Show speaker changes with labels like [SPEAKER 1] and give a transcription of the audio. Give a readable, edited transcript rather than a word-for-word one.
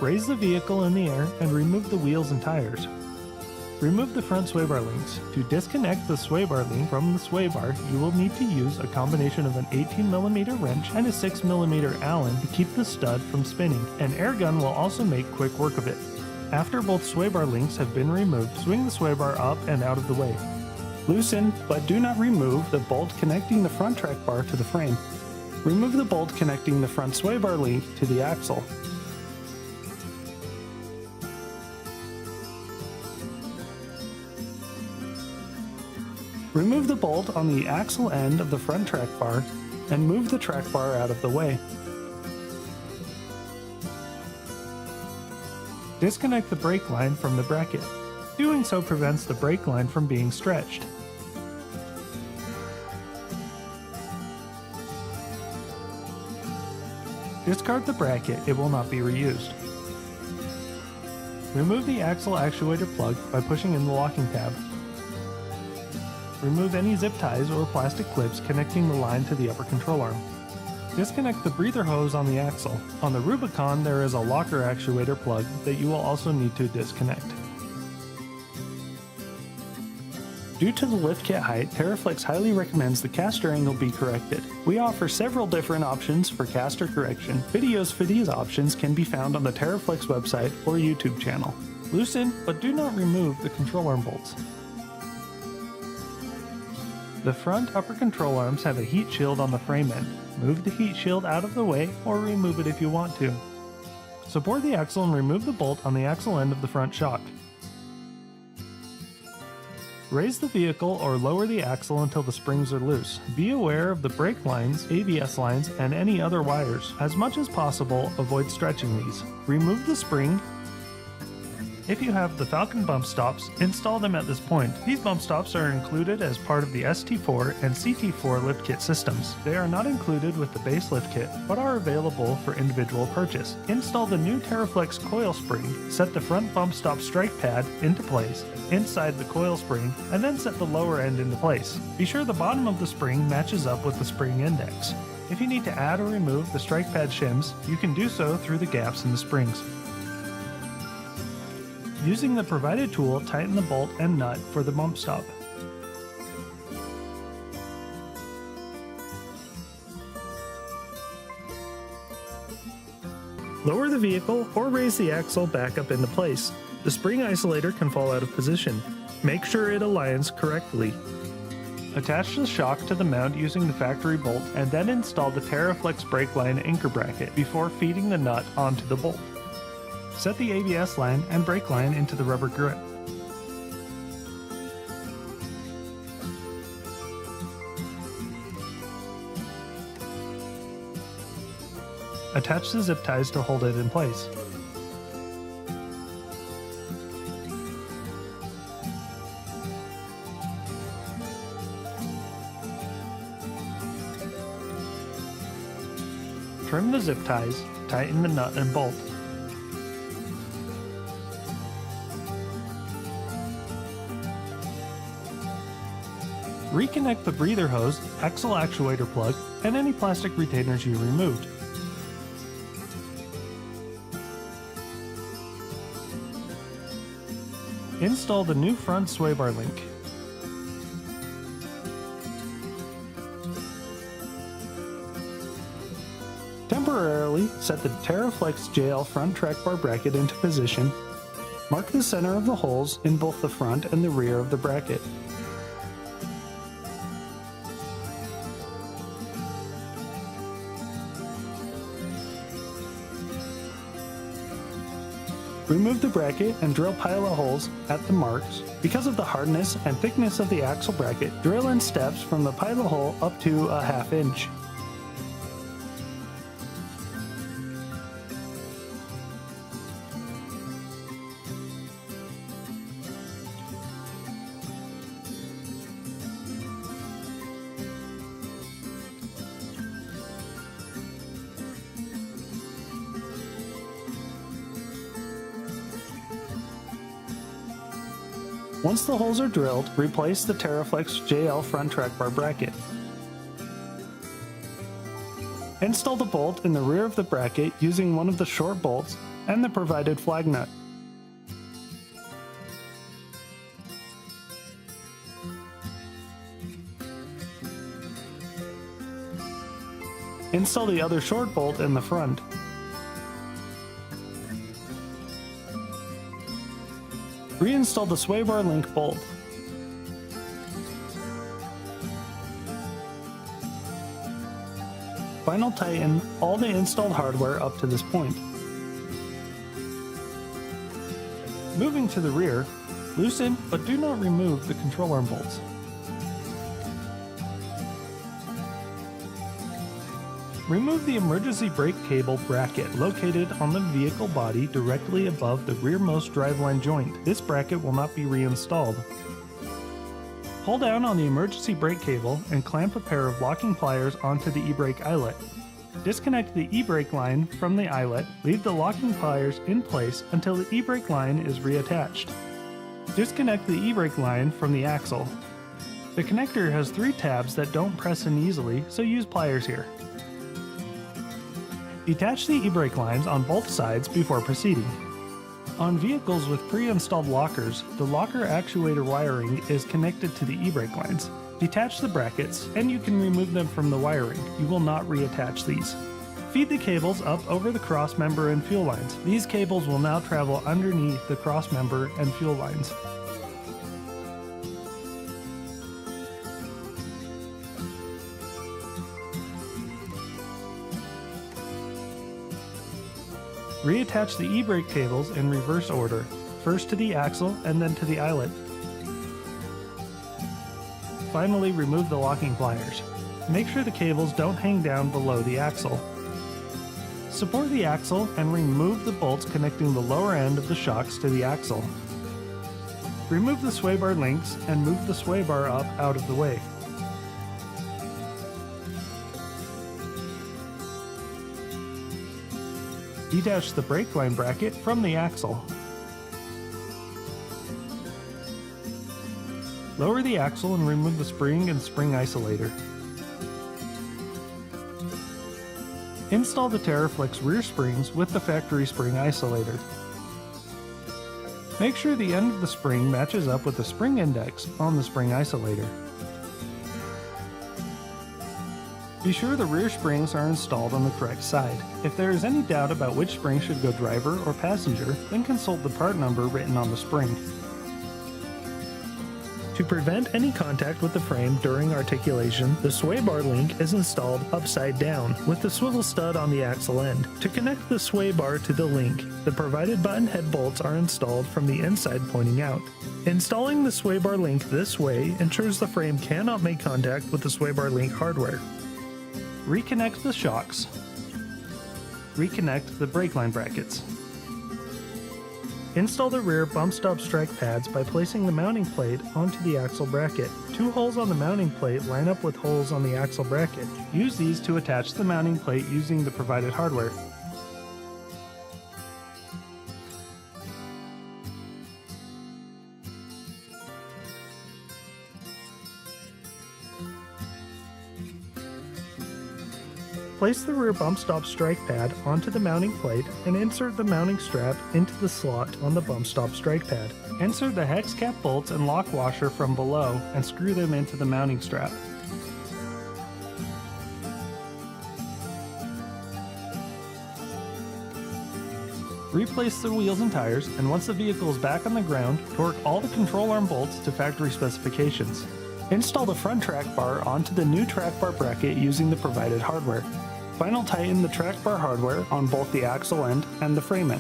[SPEAKER 1] Raise the vehicle in the air and remove the wheels and tires. Remove the front sway bar links. To disconnect the sway bar link from the sway bar, you will need to use a combination of an 18mm wrench and a 6mm Allen to keep the stud from spinning. An air gun will also make quick work of it. After both sway bar links have been removed, swing the sway bar up and out of the way. Loosen, but do not remove, the bolt connecting the front track bar to the frame. Remove the bolt connecting the front sway bar link to the axle. Remove the bolt on the axle end of the front track bar and move the track bar out of the way. Disconnect the brake line from the bracket. Doing so prevents the brake line from being stretched. Discard the bracket, it will not be reused. Remove the axle actuator plug by pushing in the locking tab. Remove any zip ties or plastic clips connecting the line to the upper control arm. Disconnect the breather hose on the axle. On the Rubicon, there is a locker actuator plug that you will also need to disconnect. Due to the lift kit height, TerraFlex highly recommends the caster angle be corrected. We offer several different options for caster correction. Videos for these options can be found on the TerraFlex website or YouTube channel. Loosen, but do not remove the control arm bolts. The front upper control arms have a heat shield on the frame end. Move the heat shield out of the way or remove it if you want to. Support the axle and remove the bolt on the axle end of the front shock. Raise the vehicle or lower the axle until the springs are loose. Be aware of the brake lines, ABS lines, and any other wires. As much as possible, avoid stretching these. Remove the spring. If you have the Falcon bump stops, install them at this point. These bump stops are included as part of the ST4 and CT4 lift kit systems. They are not included with the base lift kit, but are available for individual purchase. Install the new TerraFlex coil spring, set the front bump stop strike pad into place inside the coil spring, and then set the lower end into place. Be sure the bottom of the spring matches up with the spring index. If you need to add or remove the strike pad shims, you can do so through the gaps in the springs. Using the provided tool, tighten the bolt and nut for the bump stop. Lower the vehicle or raise the axle back up into place. The spring isolator can fall out of position. Make sure it aligns correctly. Attach the shock to the mount using the factory bolt and then install the TerraFlex brake line anchor bracket before feeding the nut onto the bolt. Set the ABS line and brake line into the rubber grip. Attach the zip ties to hold it in place. Trim the zip ties, tighten the nut and bolt. Reconnect the breather hose, axle actuator plug, and any plastic retainers you removed. Install the new front sway bar link. Temporarily set the TerraFlex JL front track bar bracket into position. Mark the center of the holes in both the front and the rear of the bracket. Remove the bracket and drill pilot holes at the marks. Because of the hardness and thickness of the axle bracket, drill in steps from the pilot hole up to a ½ inch. Once the holes are drilled, replace the TerraFlex JL front track bar bracket. Install the bolt in the rear of the bracket using one of the short bolts and the provided flag nut. Install the other short bolt in the front. Reinstall the sway bar link bolt. Final tighten all the installed hardware up to this point. Moving to the rear, loosen but do not remove the control arm bolts. Remove the emergency brake cable bracket located on the vehicle body directly above the rearmost driveline joint. This bracket will not be reinstalled. Pull down on the emergency brake cable and clamp a pair of locking pliers onto the e-brake eyelet. Disconnect the e-brake line from the eyelet, leave the locking pliers in place until the e-brake line is reattached. Disconnect the e-brake line from the axle. The connector has 3 tabs that don't press in easily, so use pliers here. Detach the e-brake lines on both sides before proceeding. On vehicles with pre-installed lockers, the locker actuator wiring is connected to the e-brake lines. Detach the brackets, and you can remove them from the wiring. You will not reattach these. Feed the cables up over the cross member and fuel lines. These cables will now travel underneath the cross member and fuel lines. Reattach the e-brake cables in reverse order, first to the axle and then to the eyelet. Finally, remove the locking pliers. Make sure the cables don't hang down below the axle. Support the axle and remove the bolts connecting the lower end of the shocks to the axle. Remove the sway bar links and move the sway bar up out of the way. Detach the brake line bracket from the axle. Lower the axle and remove the spring and spring isolator. Install the Terraflex rear springs with the factory spring isolator. Make sure the end of the spring matches up with the spring index on the spring isolator. Be sure the rear springs are installed on the correct side. If there is any doubt about which spring should go driver or passenger, then consult the part number written on the spring. To prevent any contact with the frame during articulation, the sway bar link is installed upside down with the swivel stud on the axle end. To connect the sway bar to the link, the provided button head bolts are installed from the inside pointing out. Installing the sway bar link this way ensures the frame cannot make contact with the sway bar link hardware. Reconnect the shocks. Reconnect the brake line brackets. Install the rear bump stop strike pads by placing the mounting plate onto the axle bracket. 2 holes on the mounting plate line up with holes on the axle bracket. Use these to attach the mounting plate using the provided hardware. Place the rear bump stop strike pad onto the mounting plate and insert the mounting strap into the slot on the bump stop strike pad. Insert the hex cap bolts and lock washer from below and screw them into the mounting strap. Replace the wheels and tires, and once the vehicle is back on the ground, torque all the control arm bolts to factory specifications. Install the front track bar onto the new track bar bracket using the provided hardware. Final tighten the track bar hardware on both the axle end and the frame end.